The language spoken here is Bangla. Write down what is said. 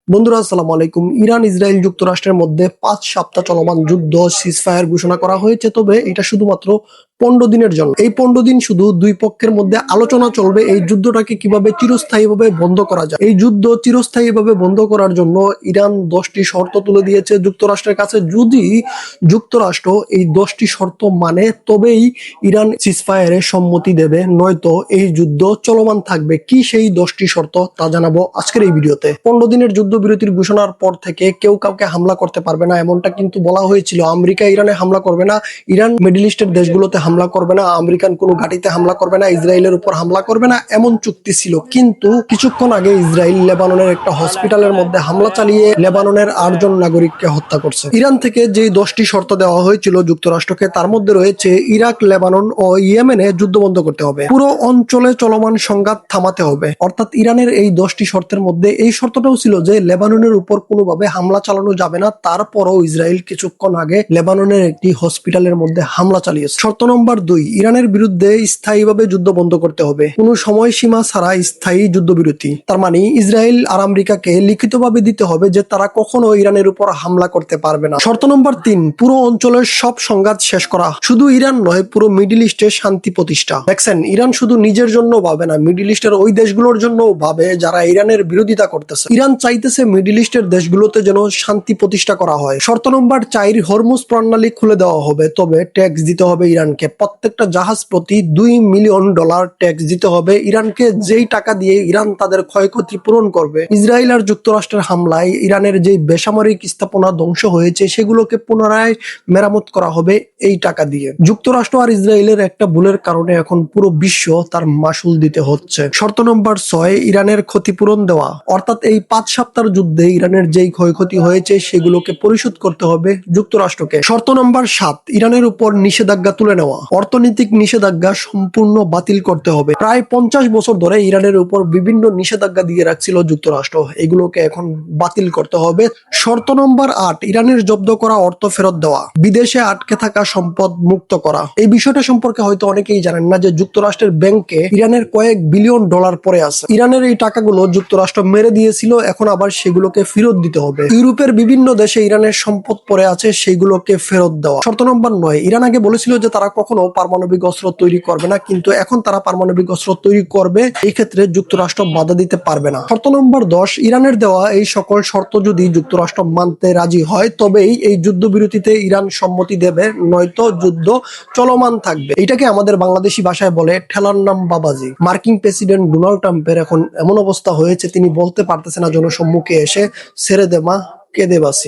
বন্ধুরা আসসালামু আলাইকুম। ইরান ইসরায়েল যুক্তরাষ্ট্রের মধ্যে 5 সপ্তাহ চলমান যুদ্ধ সিজফায়ার ঘোষণা করা হয়েছে, তবে এটা শুধুমাত্র 15 দিনের জন্য। এই 15 দিন শুধু দুই পক্ষের মধ্যে আলোচনা চলবে এই যুদ্ধটাকে কিভাবে চিরস্থায়ীভাবে বন্ধ করা যায়। এই যুদ্ধ চিরস্থায়ীভাবে বন্ধ করার জন্য ইরান 10টি শর্ত তুলে দিয়েছে যুক্তরাষ্ট্রের কাছে। যদি যুক্তরাষ্ট্র এই 10টি শর্ত মানে তবেই ইরান সিজফায়ারে সম্মতি দেবে, নয়তো এই যুদ্ধ চলমান থাকবে। কি সেই 10টি শর্ত তা জানাবো আজকের এই ভিডিওতে। 15 দিনের যুদ্ধবিরতির ঘোষণার পর থেকে কেউ কাউকে হামলা করতে পারবে না, এমনটা কিন্তু বলা হয়েছিল। আমেরিকা ইরানে হামলা করবে না, ইরান মিডল ইস্টের দেশগুলোতে হামলা করবে না, আমেরিকান কোনো ঘাঁটিতে হামলা করবে না, ইসরায়েলের উপর হামলা করবে না, এমন চুক্তি ছিল। কিন্তু কিছুক্ষণ আগে ইসরায়েল লেবাননের একটা হসপিটালের মধ্যে হামলা চালিয়ে লেবাননের 8 জন নাগরিককে হত্যা করছে। ইরান থেকে যে 10টি শর্ত দেওয়া হয়েছিল যুক্তরাষ্ট্রকে, তার মধ্যে রয়েছে ইরাক, লেবানন ও ইয়েমেনে যুদ্ধ বন্ধ করতে হবে, পুরো অঞ্চলে চলমান সংঘাত থামাতে হবে। অর্থাৎ ইরানের এই 10টি শর্তের মধ্যে এই শর্তটাও ছিল যে লেবাননের উপর কোনোভাবে হামলা চালানো যাবে না। তারপরও ইসরায়েল কিছুক্ষণ আগে লেবাননের একটি হসপিটালের মধ্যে হামলা চালিয়েছে। শর্ত নম্বর 2, ইরানের বিরুদ্ধে স্থায়ীভাবে যুদ্ধ বন্ধ করতে হবে, কোনো সময়সীমা ছাড়া স্থায়ী যুদ্ধবিরতি। তার মানে ইসরায়েল আর আমেরিকাকে লিখিতভাবে দিতে হবে যে তারা কখনো ইরানের উপর হামলা করতে পারবে না। শর্ত নম্বর 3, পুরো অঞ্চলের সব সংঘাত শেষ করা। শুধু ইরান নয়, পুরো মিডল ইস্টে শান্তি প্রতিষ্ঠা। দেখছেন, ইরান শুধু নিজের জন্য ভাবে না, মিডল ইস্টের ওই দেশগুলোর জন্য ভাবে যারা ইরানের বিরোধিতা করতেছে। ইরান চাইতেছে মিডল ইস্টের দেশগুলোতে যেন শান্তি প্রতিষ্ঠা করা হয়। শর্ত নম্বর 4, হরমুজ প্রণালী খুলে দেওয়া হবে, তবে ট্যাক্স দিতে হবে ইরানকে। প্রত্যেকটা জাহাজ প্রতি $2 মিলিয়ন ট্যাক্স দিতে হবে ইরানকে, যেই টাকা দিয়ে ইরান তাদের ক্ষয়ক্ষতি পূরণ করবে। ইসরায়েল আর যুক্তরাষ্ট্রের হামলায় ইরানের যে বেসামরিক স্থাপনা ধ্বংস হয়েছে সেগুলোকে পুনরায় মেরামত করা হবে এই টাকা দিয়ে। যুক্তরাষ্ট্র আর ইসরায়েলের একটা ভুলের কারণে এখন পুরো বিশ্ব তার মাসুল দিতে হচ্ছে। শর্ত নম্বর 6, ইরানের ক্ষতিপূরণ দেওয়া। অর্থাৎ এই 5 সপ্তাহের যুদ্ধে ইরানের যেই ক্ষয়ক্ষতি হয়েছে সেগুলোকে পরিশোধ করতে হবে যুক্তরাষ্ট্রকে। শর্ত নম্বর 7, ইরানের উপর নিষেধাজ্ঞা তুলে নেওয়া। অর্থনৈতিক নিষেধাজ্ঞা সম্পূর্ণ বাতিল করতে হবে। প্রায় 50 বছর ধরে ইরানের উপর বিভিন্ন নিষেধাজ্ঞা দিয়ে রাখছিল যুক্তরাষ্ট্র, এগুলোকে এখন বাতিল করতে হবে। শর্ত নম্বর 8, ইরানের জব্দ করা অর্থ ফেরত দেওয়া, বিদেশে আটকে থাকা সম্পদ মুক্ত করা। এই বিষয়টা সম্পর্কে হয়তো অনেকেই জানেন না যে যুক্তরাষ্ট্রের ব্যাংকে ইরানের কয়েক বিলিয়ন ডলার পড়ে আছে। ইরানের এই টাকাগুলো যুক্তরাষ্ট্র মেরে দিয়েছিল, এখন আবার সেগুলোকে ফেরত দিতে হবে। ইউরোপের বিভিন্ন দেশে ইরানের সম্পদ পড়ে আছে, সেগুলোকে ফেরত দেওয়া। শর্ত নম্বর 9, ইরান আগে বলেছিল যে তারা কখনো পারমাণবিক অস্ত্র তৈরি করবে না, কিন্তু এখন তারা পারমাণবিক অস্ত্র তৈরি করবে। এই ক্ষেত্রে যুক্তরাষ্ট্র বাধা দিতে পারবে না। শর্ত নম্বর 10, ইরানের দেওয়া এই সকল শর্ত যদি যুক্তরাষ্ট্র মানতে রাজি হয় তবেই এই যুদ্ধবিরতিতে ইরান সম্মতি দেবে, নয়তো যুদ্ধ চলমান থাকবে। এটাকে আমাদের বাংলাদেশি ভাষায় বলে ঠেলার নাম বাবাজি। মার্কিন প্রেসিডেন্ট ডোনাল্ড ট্রাম্পের এখন এমন অবস্থা হয়েছে, তিনি বলতে পারতেছে না জনসম্মুখে এসে ছেড়ে দে মা, কেঁদে বাসি।